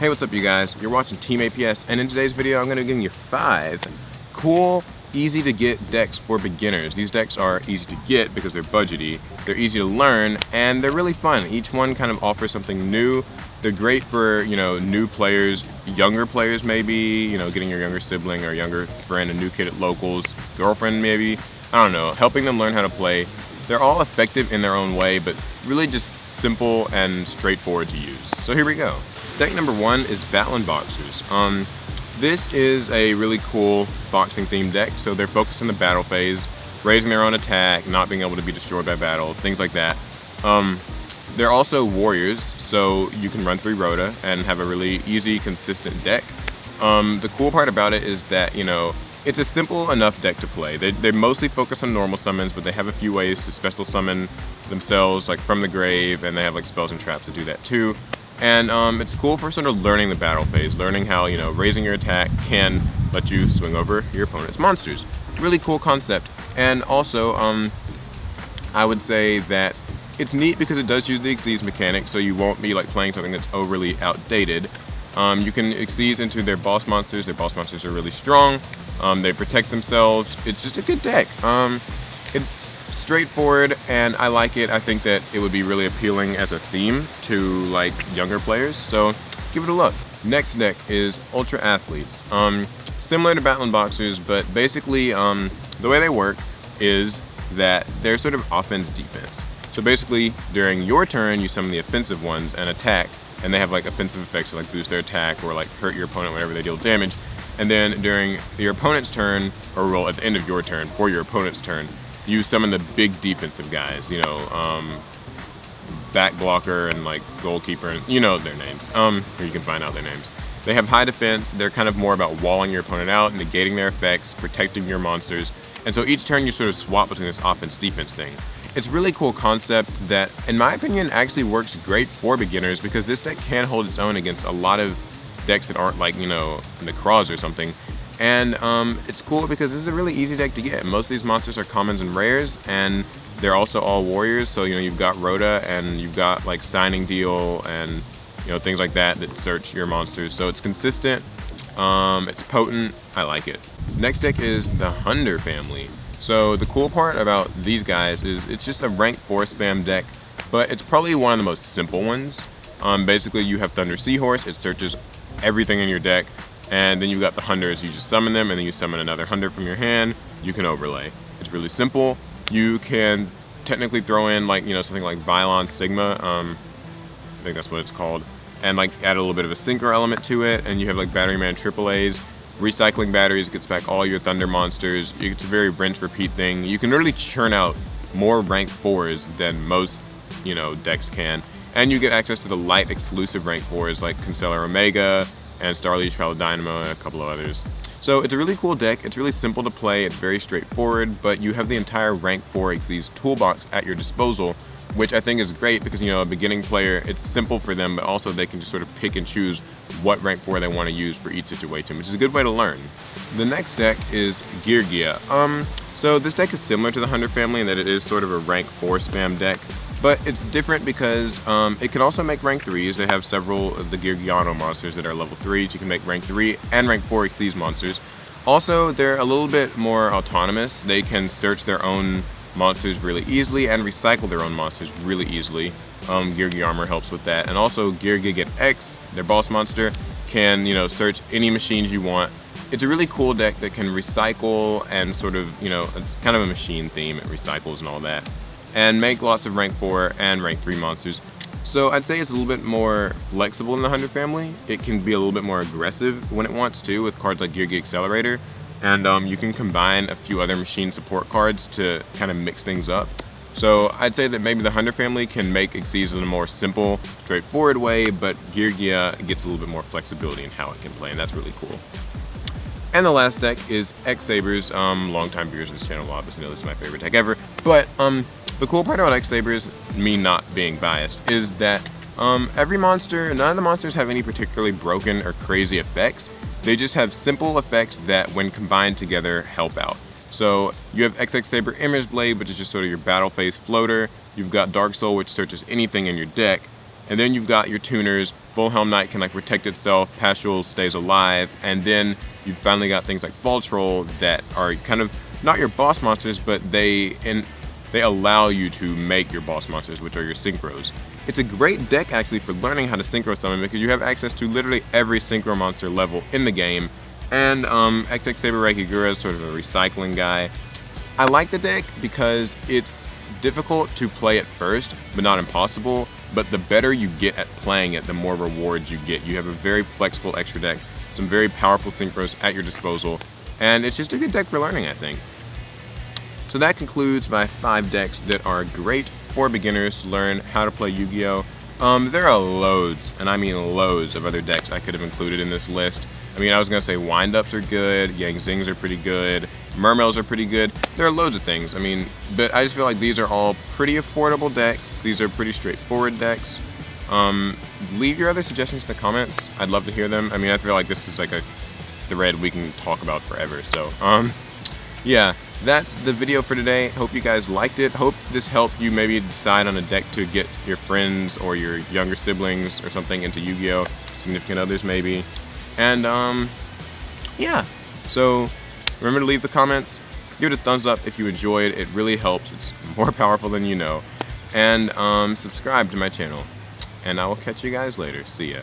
Hey, what's up you guys? You're watching Team APS, and in today's video I'm going to be giving you 5 cool, easy to get decks for beginners. These decks are easy to get because they're budgety, they're easy to learn, and they're really fun. Each one kind of offers something new. They're great for, new players, younger players maybe, getting your younger sibling or younger friend, a new kid at locals, girlfriend maybe, I don't know, helping them learn how to play. They're all effective in their own way, but really just simple and straightforward to use. So here we go. Deck number 1 is Batlin Boxers. This is a really cool boxing themed deck, so they're focused on the battle phase, raising their own attack, not being able to be destroyed by battle, things like that. They're also warriors, so you can run 3 Rhoda and have a really easy, consistent deck. The cool part about it is that, it's a simple enough deck to play. They mostly focus on normal summons, but they have a few ways to special summon themselves, like from the grave, and they have like spells and traps to do that too. And it's cool for sort of learning the battle phase, learning how, raising your attack can let you swing over your opponent's monsters. Really cool concept. And also, I would say that it's neat because it does use the Xyz mechanic, so you won't be like playing something that's overly outdated. You can Xyz into their boss monsters. Their boss monsters are really strong. They protect themselves. It's just a good deck. It's straightforward and I like it. I think that it would be really appealing as a theme to like younger players, so give it a look. Next deck is Ultra Athletes. Similar to Batlin Boxers, but basically the way they work is that they're sort of offense-defense. So basically during your turn you summon the offensive ones and attack, and they have like offensive effects to like boost their attack or like hurt your opponent whenever they deal damage. And then during your opponent's turn, or well at the end of your turn, for your opponent's turn, you summon the big defensive guys, back blocker and like goalkeeper, and their names, or you can find out their names. They have high defense. They're kind of more about walling your opponent out, negating their effects, protecting your monsters. And so each turn you sort of swap between this offense-defense thing. It's a really cool concept that, in my opinion, actually works great for beginners because this deck can hold its own against a lot of decks that aren't like, Necroz or something. And it's cool because this is a really easy deck to get. Most of these monsters are commons and rares, and they're also all warriors. So, you've got Rhoda and you've got like Signing Deal and, things like that search your monsters. So it's consistent, it's potent, I like it. Next deck is the Hunter family. So the cool part about these guys is it's just a rank 4 spam deck, but it's probably one of the most simple ones. Basically you have Thunder Seahorse, it searches everything in your deck. And then you've got the Hunters, you just summon them, and then you summon another Hunter from your hand, you can overlay. It's really simple. You can technically throw in like, something like Vylon Sigma, I think that's what it's called, and like add a little bit of a synchro element to it, and you have like Battery Man AAAs. Recycling batteries gets back all your Thunder monsters. It's a very rinse repeat thing. You can really churn out more rank 4s than most, decks can. And you get access to the light exclusive rank 4s like Constellar Omega, and Starleech, Paladynamo, and a couple of others. So it's a really cool deck. It's really simple to play. It's very straightforward, but you have the entire rank 4 Xyz toolbox at your disposal, which I think is great because, a beginning player, it's simple for them, but also they can just sort of pick and choose what rank 4 they want to use for each situation, which is a good way to learn. The next deck is Geargia. So this deck is similar to the Hunter family in that it is sort of a rank 4 spam deck, but it's different because it can also make rank 3s. They have several of the Geargiano monsters that are level 3s. You can make rank 3 and rank 4 Xyz monsters. Also, they're a little bit more autonomous. They can search their own monsters really easily and recycle their own monsters really easily. Geargia Armor helps with that. And also Geargia Get X, their boss monster, can search any machines you want. It's a really cool deck that can recycle and sort of, it's kind of a machine theme. It recycles and all that. And make lots of rank 4 and rank 3 monsters. So I'd say it's a little bit more flexible in the Hunter family. It can be a little bit more aggressive when it wants to with cards like Geargia Accelerator. And you can combine a few other machine support cards to kind of mix things up. So I'd say that maybe the Hunter family can make Xyz in a more simple, straightforward way, but Geargia gets a little bit more flexibility in how it can play, and that's really cool. And the last deck is X-Sabers. Longtime viewers of this channel will obviously know this is my favorite deck ever. But the cool part about X-Sabers, me not being biased, is that every monster, none of the monsters have any particularly broken or crazy effects. They just have simple effects that, when combined together, help out. So you have XX Saber Image Blade, which is just sort of your battle phase floater. You've got Dark Soul, which searches anything in your deck. And then you've got your tuners. Full Helm Knight can like protect itself, Pastoral stays alive, and then you've finally got things like Fall Troll that are kind of not your boss monsters, but they allow you to make your boss monsters, which are your synchros. It's a great deck actually for learning how to synchro summon because you have access to literally every synchro monster level in the game. And XX Saber Raikigura is sort of a recycling guy. I like the deck because it's difficult to play at first, but not impossible. But the better you get at playing it, the more rewards you get. You have a very flexible extra deck, some very powerful synchros at your disposal, and it's just a good deck for learning, I think. So that concludes my 5 decks that are great for beginners to learn how to play Yu-Gi-Oh! There are loads, and I mean loads, of other decks I could have included in this list. I mean, I was gonna say Wind-Ups are good, Yang Zings are pretty good, Mermails are pretty good. There are loads of things, I mean, but I just feel like these are all pretty affordable decks. These are pretty straightforward decks. Leave your other suggestions in the comments. I'd love to hear them. I mean, I feel like this is like a thread we can talk about forever, so, yeah, that's the video for today. Hope you guys liked it. Hope this helped you maybe decide on a deck to get your friends or your younger siblings or something into Yu-Gi-Oh! Significant others maybe. And yeah, so remember to leave the comments. Give it a thumbs up if you enjoyed. It really helps. It's more powerful than you know. And subscribe to my channel. And I will catch you guys later. See ya.